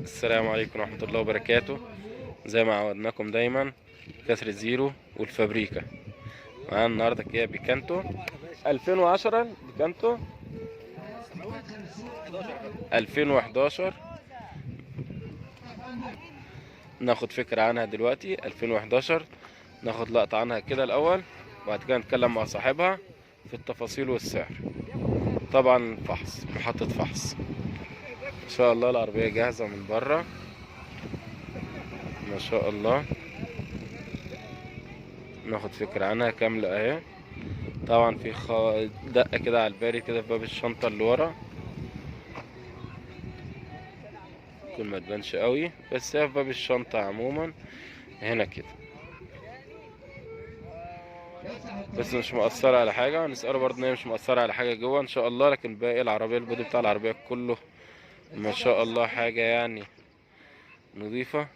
السلام عليكم ورحمة الله وبركاته. زي ما عودناكم دايما كسر الزيرو والفابريكا. معانا النهاردة كيا بيكانتو 2010 بيكانتو 2011. ناخد فكرة عنها دلوقتي. 2011 ناخد لقطة عنها كده الأول، وبعد كده نتكلم مع صاحبها في التفاصيل والسعر. طبعا فحص، محطة فحص ان شاء الله. العربية جاهزة من بره ما شاء الله. ناخد فكرة عنها كاملة اهي. طبعا في دقة كده على الباري كده في باب الشنطة اللي ورا، ممكن ما تبانش قوي بس هي في باب الشنطة عموما هنا كده، بس مش مؤثرة على حاجة. هنسأله برضه ان هي مش مؤثرة على حاجة جوه ان شاء الله. لكن باقي العربية البودي بتاع العربية كله ما شاء الله حاجة يعني نظيفة.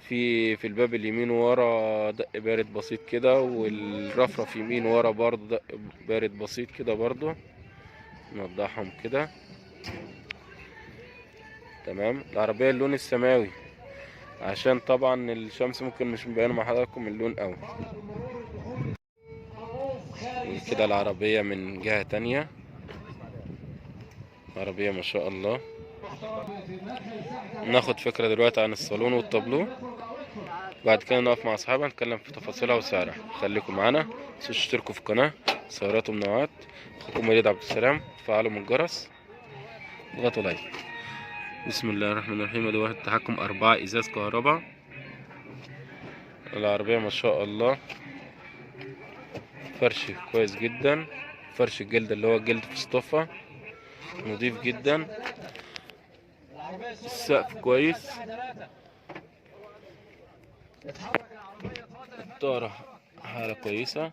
في الباب اليمين ورا دق بارد بسيط كده، والرفرف يمين ورا برضه دق بارد بسيط كده برضه. نوضحهم كده تمام. العربية اللون السماوي عشان طبعا الشمس ممكن مش مبينة مع حضراتكم اللون قوي. كده العربية من جهة تانية، عربية ما شاء الله. ناخد فكرة دلوقتي عن الصالون والتابلو، بعد كده نقف مع اصحابها نتكلم في تفاصيلها وسعرها. خليكم معانا، متنسوش تشتركوا في القناة سيارات ومنوعات. اخوكم وليد عبد السلام، فعلوا من الجرس، اضغطوا لايك. بسم الله الرحمن الرحيم. ادوات التحكم 4 ازاز كهرباء. العربية ما شاء الله فرش كويس جدا، فرش الجلد اللي هو جلد فستوفة نضيف جدا. السقف كويس، الطارة حالة كويسة،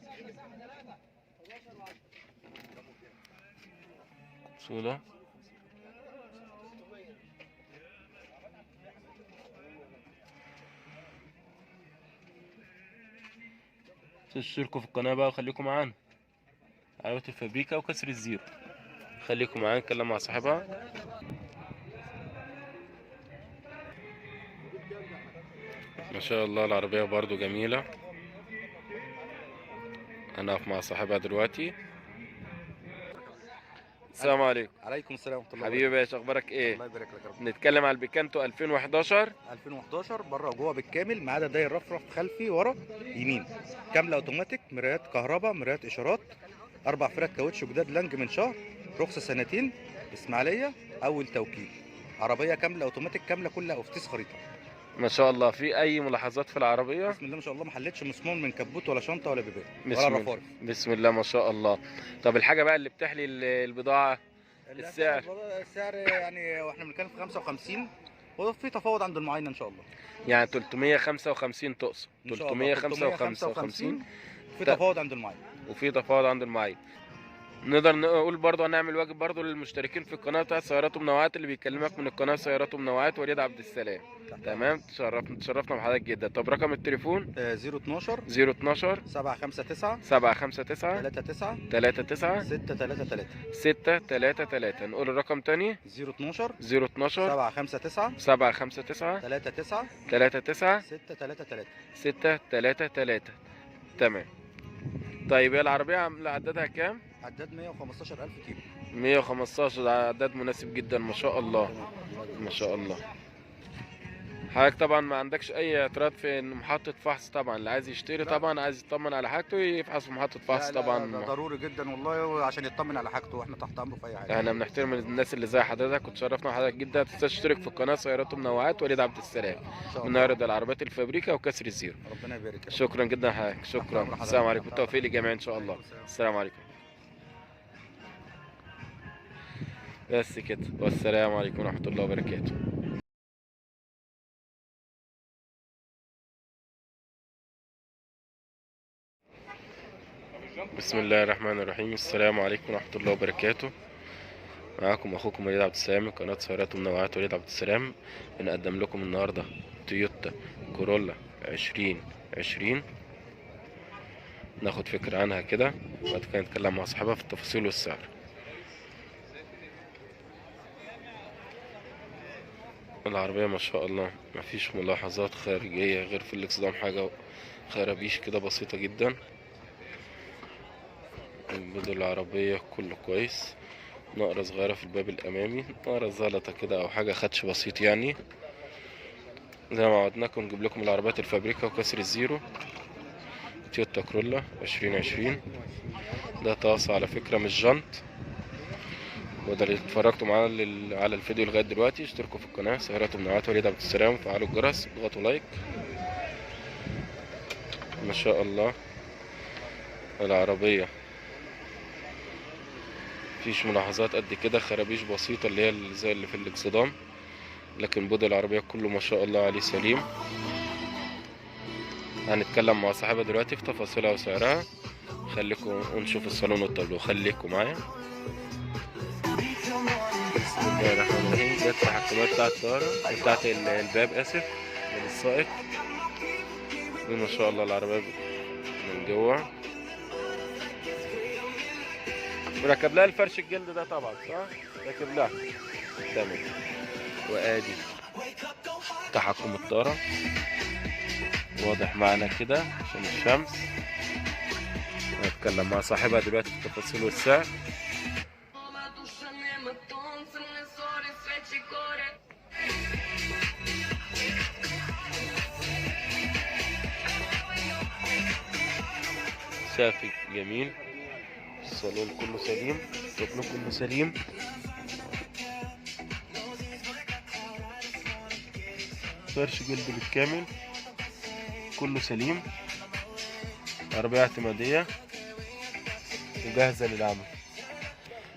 كبسولة. تشتركوا في القناة بقى وخليكم معانا. عربية الفابريكا وكسر الزيرو. خليكم معانا نتكلم مع صاحبها. ما شاء الله العربية برضو جميلة. هنقف مع صاحبها دلوقتي. السلام عليكم. عليكم السلام ورحمه الله حبيبي يا وبركاته. باشا، اخبارك ايه؟ الله يبارك لك يا رب. نتكلم على البيكانتو 2011. 2011 بره وجوه بالكامل ما عدا داير رفرف خلفي ورا يمين. كامله اوتوماتيك، مرايات كهرباء، مرايات اشارات، 4 فرق كاوتش جداد لانج من شهر، رخصه سنتين، اسماعيليه، اول توكيل. عربيه كامله اوتوماتيك، كامله كلها اوفتيس خريطه. ما شاء الله. في اي ملاحظات في العربية؟ بسم الله ما شاء الله، ما حلتش مسمار من كبوت ولا شنطه ولا بيبان ولا بسم الله. الرفارف. بسم الله ما شاء الله. طب الحاجة بقى اللي بتحلي البضاعة، السعر؟ السعر يعني واحنا بنتكلم في 55، وفي تفاوض عند المعاينه ان شاء الله. يعني 355 تقصد؟ ان شاء الله 355 في تفاوض عند المعاينه. وفي تفاوض عند المعين. نقدر نقول برضو هنعمل واجب برضو للمشتركين في القناة بتاعت سيارات ومنوعات اللي بيكلمك من القناة سيارات ومنوعات وليد عبد السلام. تمام. تشرفنا بحضرتك جدا. طب رقم التليفون 012 012 759 759 39 39 633 633. نقول الرقم تاني 012 012 759 759 39 39 633. 633. تمام. طيب هي العربية عاملة عددها كام؟ عداد 115,000 كيلو. 115. ده عدد مناسب جدا ما شاء الله. ما شاء الله. حضرتك طبعا ما عندكش اي اعتراض في ان محطة فحص؟ طبعا اللي عايز يشتري لا. طبعا عايز يطمن على حاجته يفحص في محطة فحص لا طبعا. ده ضروري جدا والله، عشان يطمن على حاجته، واحنا تحت امره في اي حاجه. احنا بنحترم الناس اللي زي حضرتك وتشرفنا حضرتك جدا. تنساش تشترك في القناة سيارات ومنوعات وليد عبد السلام. ان شاء الله. بنعرض العربيات الفابريكا وكسر الزيرو. ربنا يبارك يا رب. شكرا جدا حضرتك، شكرا. حضرتك. السلام عليكم، تحت بالتوفيق أمرك. للجميع ان شاء الله. السلام عليكم. بس كده، والسلام عليكم ورحمة الله وبركاته. بسم الله الرحمن الرحيم. السلام عليكم ورحمة الله وبركاته. معاكم اخوكم وليد عبد السلام من قناة سيارات ومنوعات وليد عبد السلام. بنقدم لكم النهاردة تويوتا كورولا 2020. ناخد فكرة عنها كده وبعد كده نتكلم مع صاحبها في التفاصيل والسعر. العربية ما شاء الله مفيش ملاحظات خارجية غير في الاكسدام حاجة خرابيش كده بسيطة جدا. البدل العربية كله كويس، نقرة صغيرة في الباب الأمامي، نقرة زلطة كده أو حاجة خدش بسيط يعني. زي ما وعدناكم نجيب لكم العربيات الفابريكا وكسر الزيرو. تويوتا كرولا 2020. ده طاس على فكرة مش جنط. وده اللي اتفرجتوا معانا على الفيديو لغاية دلوقتي اشتركوا في القناة سيارات ومنوعات وليد عبد السلام وفعلوا الجرس واضغطوا لايك. ما شاء الله العربية مفيش ملاحظات قد كده، خرابيش بسيطة اللي هي زي اللي في الاكسدام، لكن بودي العربية كله ما شاء الله عليه سليم. هنتكلم مع صاحبها دلوقتي في تفاصيلها وسعرها. خليكم ونشوف الصالون والطابلو، خليكم معايا. بسم الله الرحمن الرحيم. ده التحكمات بتاعت الطارة بتاعت الباب اسف من السائق. دي ما شاء الله العربية من جوه مركب لها الفرش الجلد ده طبعا صح؟ راكب لها تمام. وادي تحكم الطارة واضح معنا كده عشان الشمس. هنتكلم مع صاحبها دلوقتي في التفاصيل والسعر. سافي جميل، الصالون كله سليم، الطابلو كله سليم. فرش جلد بالكامل كله سليم. عربية اعتمادية وجاهزة للعمل.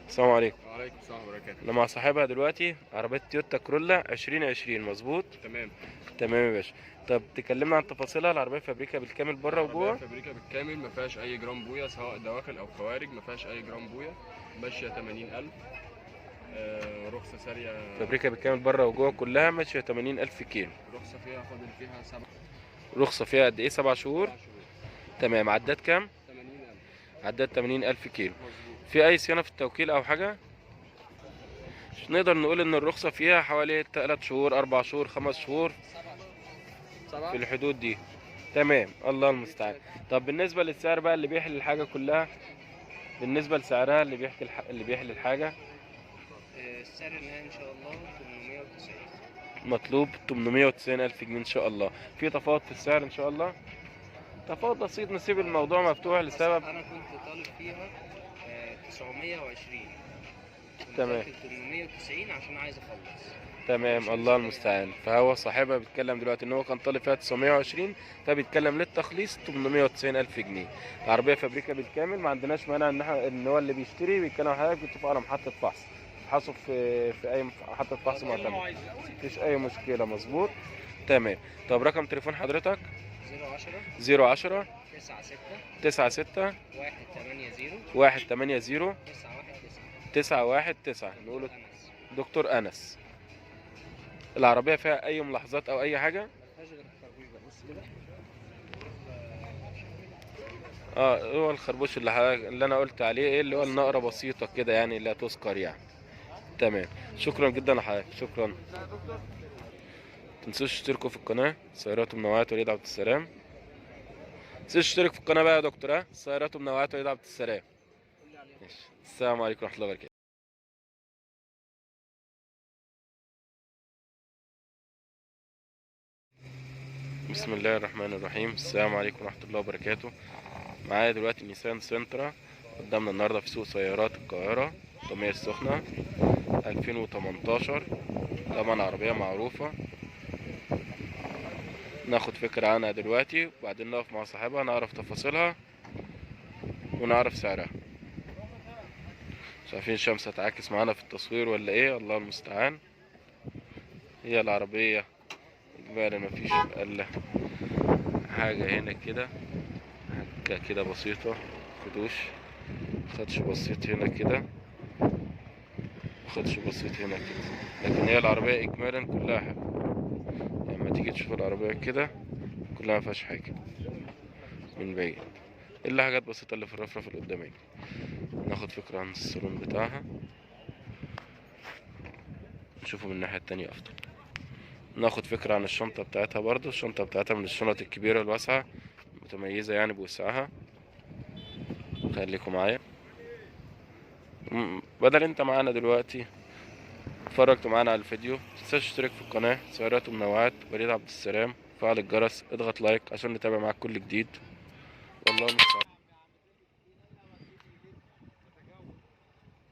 السلام عليكم. وعليكم السلام ورحمة الله وبركاته. انا مع صاحبها دلوقتي عربية تويوتا كرولا 2020 مظبوط؟ تمام. تمام يا باشا. طب تكلمنا عن تفاصيلها. العربية فابريكا بالكامل بره وجوه؟ العربية فابريكا بالكامل ما فيهاش أي جرام بويا سواء دواخل أو خوارج، ما فيهاش أي جرام بويا، ماشية 80,000. رخصة سارية. فابريكا بالكامل بره وجوه كلها ماشية 80,000 كيلو. رخصة فيها فاضل فيها 7 رخصة فيها قد ايه؟ 7 شهور. شهور. تمام. عداد كام؟ 80,000 عداد 80,000 كيلو. مظبوط. في أي صيانة في التوكيل أو حاجة؟ مش نقدر نقول إن الرخصة فيها حوالي 3 شهور 4 شهور 5 شهور 7 في الحدود دي. تمام الله المستعان. طب بالنسبة للسعر بقى اللي بيحل الحاجة كلها، بالنسبة لسعرها اللي بيحل الحاجة السعر النهائي ان شاء الله 890. مطلوب 890,000 جنيه إن شاء الله. في تفاوض في السعر إن شاء الله، تفاوض بسيط، نسيب الموضوع مفتوح لسبب. انا كنت طالب فيها 920. تمام. 890 عشان عايز اخلص. تمام الله المستعان. فهو صاحبها بيتكلم دلوقتي ان هو كان طالب فيها 920، فبيتكلم للتخليص 890,000 جنيه. العربيه فابريكا بالكامل، ما عندناش مانع ان هو اللي بيشتري بيتكلم حضرتك بيتفق على محطه فحص، فحصه في اي محطه فحص معتمده، مفيش اي مشكله. مظبوط تمام. طب رقم تليفون حضرتك؟ 010 010 96 96 180 180 919. 919. نقول انس. دكتور انس. العربيه فيها اي ملاحظات او اي حاجه؟ مفيهاش غير الخربوش ده بص كده. هو الخربوش اللي انا قلت عليه ايه، اللي هو النقره بسيطه كده يعني لا تذكر يعني. تمام. شكرا جدا لحضرتك، شكرا. متنسوش تشتركوا في القناه سيارات ومنوعات وليد عبد السلام. متنسوش تشترك في القناه بقى يا دكتور، سيارات ومنوعات وليد عبد السلام. ماشي. السلام عليكم ورحمه الله وبركاته. بسم الله الرحمن الرحيم. السلام عليكم ورحمه الله وبركاته. معايا دلوقتي نيسان سنترا قدامنا النهارده في سوق سيارات القاهرة الطمية السخنة 2018. طبعا عربية معروفة، ناخد فكرة عنها دلوقتي وبعدين نقف مع صاحبها نعرف تفاصيلها ونعرف سعرها. مش عارفين الشمس هتعاكس معانا في التصوير ولا ايه، الله المستعان. هي العربية اجمالا مفيش الا حاجة هنا كده، حاجة كده بسيطة، خدوش خدش بسيط هنا كده، خدش بسيط هنا كده، لكن هي العربية إجمالا كلها حلوة. لما تيجي تشوف العربية كده كلها مفيهاش حاجة من بعيد إلا حاجات بسيطة اللي في الرفرف القدامية. ناخد فكرة عن الصالون بتاعها نشوفه من الناحية التانية أفضل. ناخد فكرة عن الشنطة بتاعتها برضو. الشنطة بتاعتها من الشنط الكبيرة الواسعة، متميزة يعني بوسعها. خليكم معايا. بدل انت معانا دلوقتي اتفرجتوا معانا على الفيديو، متنساش تشترك في القناة سيارات ومنوعات وليد عبد السلام، فعل الجرس، اضغط لايك عشان نتابع معاك كل جديد. والله المستعان.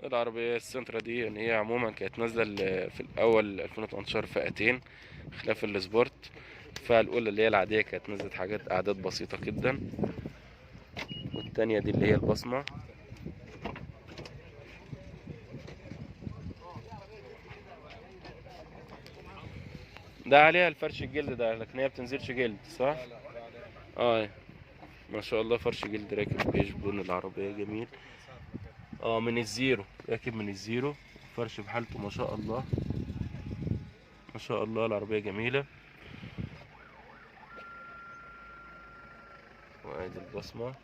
العربية السنترا دي ان هي عموما كانت نازلة في الاول 2018 فئتين خلاف السبورت. الفئة الاولى اللي هي العادية كانت نزلت حاجات اعداد بسيطة جدا، والتانية دي اللي هي البصمة. ده عليها الفرش الجلد ده، لكن هي بتنزلش جلد صح؟ اه ما شاء الله، فرش جلد راكب بيج لون العربية جميل. من الزيرو، راكب من الزيرو، فرش بحالته ما شاء الله. ما شاء الله العربية جميلة. وادي البصمة.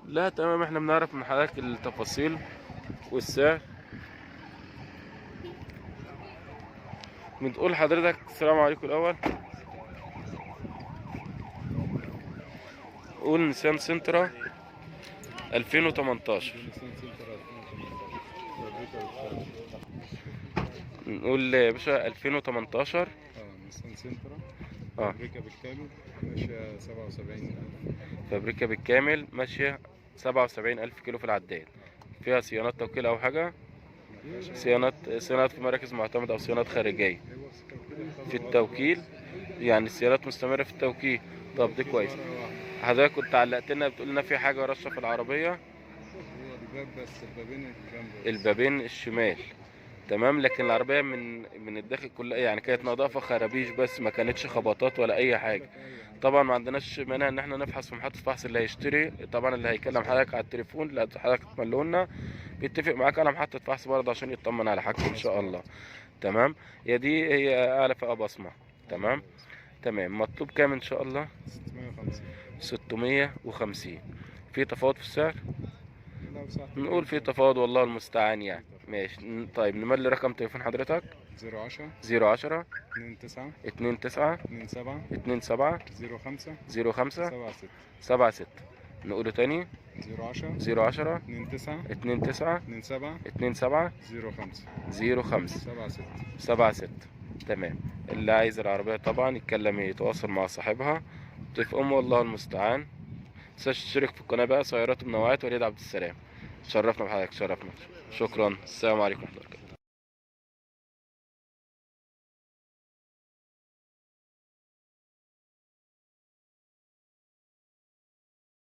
لا تمام، احنا بنعرف من حضرتك التفاصيل والسعر. بنقول لحضرتك السلام عليكم الاول. قول نيسان سنترا 2018. نقول يا باشا 2018. نيسان سنترا. اه فابريكا بالكامل ماشية 77,000. فابريكا بالكامل ماشية 77,000 كيلو في العداد. فيها صيانات توكيل أو حاجة؟ صيانات في مراكز معتمدة أو صيانات خارجية في التوكيل، يعني الصيانات مستمرة في التوكيل. طب دي كويس. حضرتك كنت علقت لنا بتقول لنا في حاجة رشة في العربية. هو الباب بس، البابين الجنب بس. البابين الشمال تمام، لكن العربية من الداخل كلها يعني كانت نظافة خرابيش بس، ما كانتش خبطات ولا أي حاجة. طبعا ما عندناش مانع ان احنا نفحص في محطة فحص. اللي هيشتري طبعا اللي هيكلم حضرتك على التليفون اللي حضرتك تملوا لنا بيتفق معاك على محطة فحص برضه عشان يطمن على حاجته ان شاء الله. تمام. هي اعلى فئة بصمة. تمام. تمام. مطلوب كام ان شاء الله؟ 650. 650. في تفاوض في السعر؟ لو ساعة نقول في تفاوض والله المستعان يعني. ماشي. طيب نملي رقم تليفون حضرتك. 010 010 29 29 27 27 05 05 76. 76. نقوله تاني. 010 010 29 29 27 27 05 05 76. 76. تمام. اللي عايز العربية طبعا يتكلم يتواصل مع صاحبها اتفقوا، والله المستعان. متنساش تشترك في القناة بقى سيارات ومنوعات وليد عبد السلام. شرفنا بحضرتك، شرفنا. شكرا. السلام عليكم ورحمة الله وبركاته.